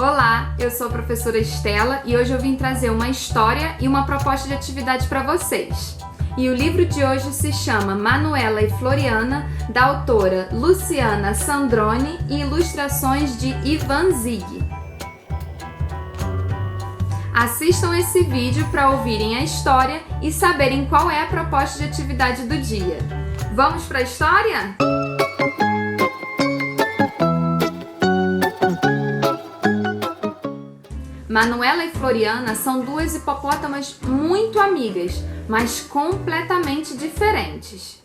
Olá, eu sou a professora Estela e hoje eu vim trazer uma história e uma proposta de atividade para vocês. E o livro de hoje se chama Manuela e Floriana, da autora Luciana Sandroni e ilustrações de Ivan Zig. Assistam esse vídeo para ouvirem a história e saberem qual é a proposta de atividade do dia. Vamos para a história? Manuela e Floriana são duas hipopótamas muito amigas, mas completamente diferentes.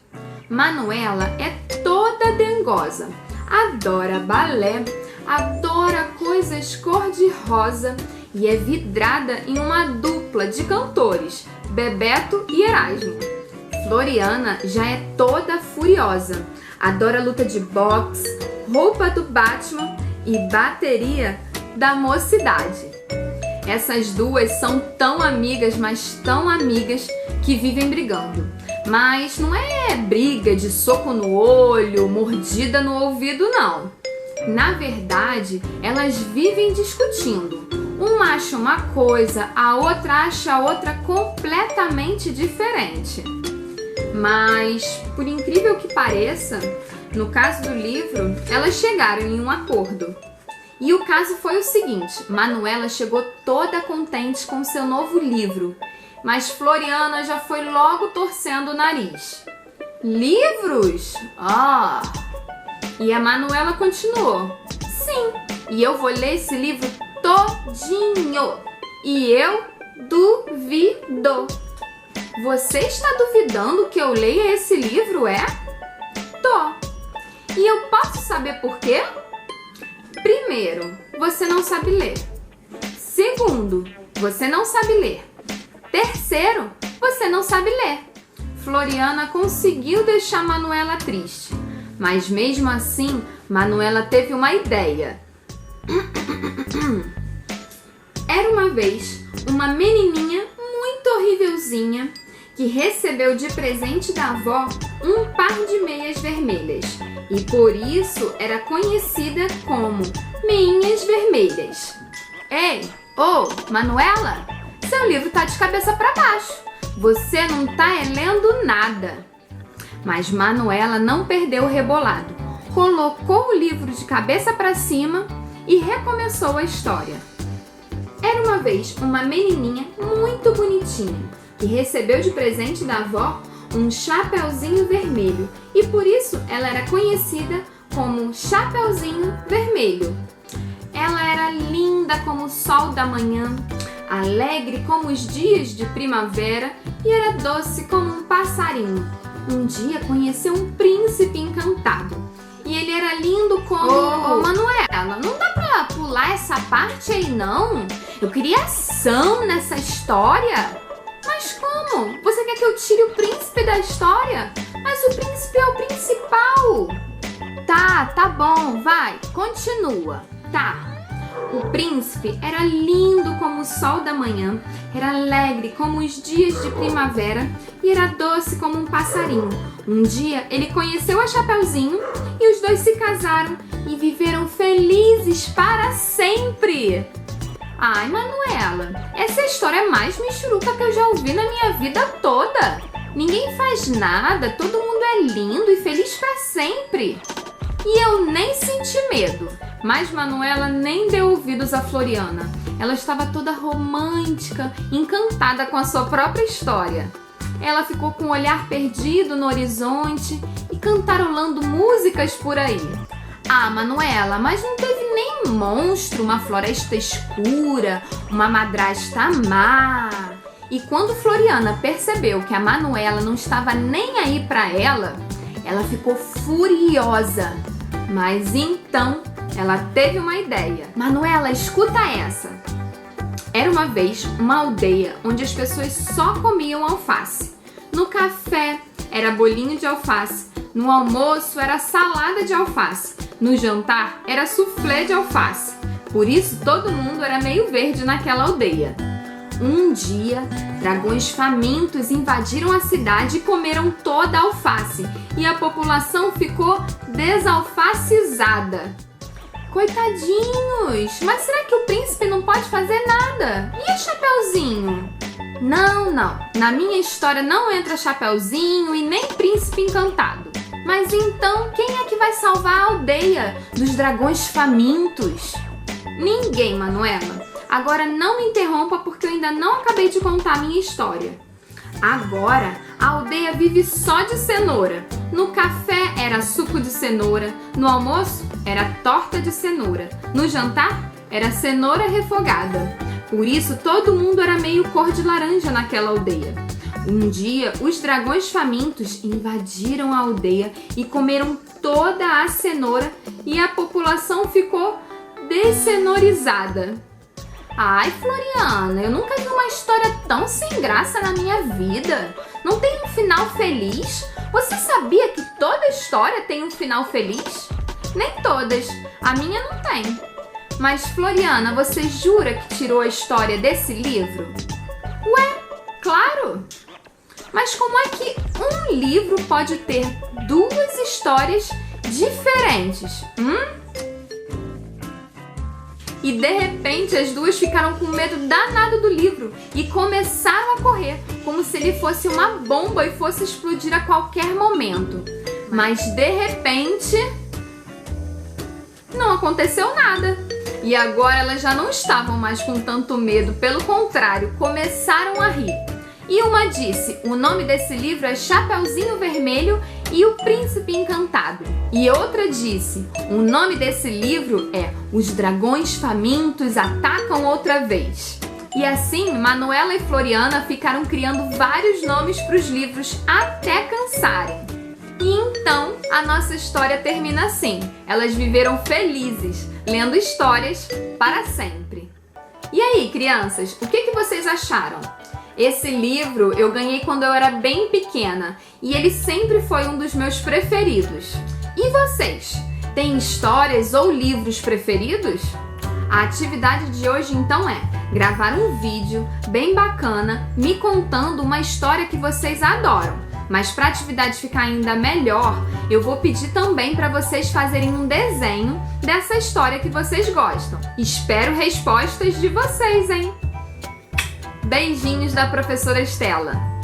Manuela é toda dengosa, adora balé, adora coisas cor-de-rosa e é vidrada em uma dupla de cantores, Bebeto e Erasmo. Floriana já é toda furiosa, adora luta de boxe, roupa do Batman e bateria da mocidade. Essas duas são tão amigas, mas tão amigas, que vivem brigando. Mas não é briga de soco no olho, mordida no ouvido, não. Na verdade, elas vivem discutindo. Uma acha uma coisa, a outra acha a outra completamente diferente. Mas, por incrível que pareça, no caso do livro, elas chegaram em um acordo. E o caso foi o seguinte: Manuela chegou toda contente com seu novo livro, mas Floriana já foi logo torcendo o nariz. Livros? Ah! E a Manuela continuou: sim, e eu vou ler esse livro todinho. E eu duvido. Você está duvidando que eu leia esse livro, é? Tô. E eu posso saber por quê? Primeiro, você não sabe ler. Segundo, você não sabe ler. Terceiro, você não sabe ler. Floriana conseguiu deixar Manuela triste, mas mesmo assim, Manuela teve uma ideia. Era uma vez uma menininha muito horrívelzinha que recebeu de presente da avó um par de meias vermelhas e por isso era conhecida como Meinhas Vermelhas. Ei, Manuela, seu livro tá de cabeça para baixo. Você não tá lendo nada. Mas Manuela não perdeu o rebolado. Colocou o livro de cabeça para cima e recomeçou a história. Era uma vez uma menininha muito bonitinha que recebeu de presente da avó um chapeuzinho vermelho e por isso ela era conhecida como Chapeuzinho Vermelho. Ela era linda como o sol da manhã, alegre como os dias de primavera e era doce como um passarinho. Um dia conheceu um príncipe encantado e ele era lindo como... Manuela, não dá pra pular essa parte aí não? Eu queria ação nessa história. Mas como? Você quer que eu tire o príncipe da história? Mas o príncipe é o principal. Tá bom, vai, continua. Tá. O príncipe era lindo como o sol da manhã, era alegre como os dias de primavera e era doce como um passarinho. Um dia ele conheceu a Chapeuzinho e os dois se casaram e viveram felizes para sempre. Ai, Manuela, essa história é mais michuruca que eu já ouvi na minha vida toda. Ninguém faz nada, todo mundo é lindo e feliz para sempre. E eu nem senti medo. Mas Manuela nem deu ouvidos a Floriana. Ela estava toda romântica, encantada com a sua própria história. Ela ficou com o olhar perdido no horizonte e cantarolando músicas por aí. Ah, Manuela, mas não teve nem monstro, uma floresta escura, uma madrasta má. E quando Floriana percebeu que a Manuela não estava nem aí para ela, ela ficou furiosa. Mas então ela teve uma ideia. Manuela, escuta essa. Era uma vez uma aldeia onde as pessoas só comiam alface. No café era bolinho de alface. No almoço era salada de alface. No jantar era soufflé de alface. Por isso todo mundo era meio verde naquela aldeia. Um dia, dragões famintos invadiram a cidade e comeram toda a alface. E a população ficou desalfacizada. Coitadinhos! Mas será que o pode fazer nada. E a Chapeuzinho? Não. Na minha história não entra Chapeuzinho e nem Príncipe Encantado. Mas então, quem é que vai salvar a aldeia dos dragões famintos? Ninguém, Manuela. Agora não me interrompa porque eu ainda não acabei de contar a minha história. Agora, a aldeia vive só de cenoura. No café era suco de cenoura, no almoço era torta de cenoura, no jantar era cenoura refogada. Por isso, todo mundo era meio cor de laranja naquela aldeia. Um dia, os dragões famintos invadiram a aldeia e comeram toda a cenoura e a população ficou descenorizada. Ai, Floriana, eu nunca vi uma história tão sem graça na minha vida. Não tem um final feliz? Você sabia que toda história tem um final feliz? Nem todas. A minha não tem. Mas, Floriana, você jura que tirou a história desse livro? Ué, claro! Mas como é que um livro pode ter duas histórias diferentes? E de repente as duas ficaram com medo danado do livro e começaram a correr, como se ele fosse uma bomba e fosse explodir a qualquer momento. Mas de repente não aconteceu nada. E agora elas já não estavam mais com tanto medo, pelo contrário, começaram a rir. E uma disse: o nome desse livro é Chapeuzinho Vermelho e o Príncipe Encantado. E outra disse: o nome desse livro é Os Dragões Famintos Atacam Outra Vez. E assim, Manuela e Floriana ficaram criando vários nomes para os livros até cansarem. E então, a nossa história termina assim. Elas viveram felizes, lendo histórias para sempre. E aí, crianças, o que vocês acharam? Esse livro eu ganhei quando eu era bem pequena e ele sempre foi um dos meus preferidos. E vocês? Têm histórias ou livros preferidos? A atividade de hoje então é gravar um vídeo bem bacana me contando uma história que vocês adoram. Mas para a atividade ficar ainda melhor, eu vou pedir também para vocês fazerem um desenho dessa história que vocês gostam. Espero respostas de vocês, hein? Beijinhos da professora Estela.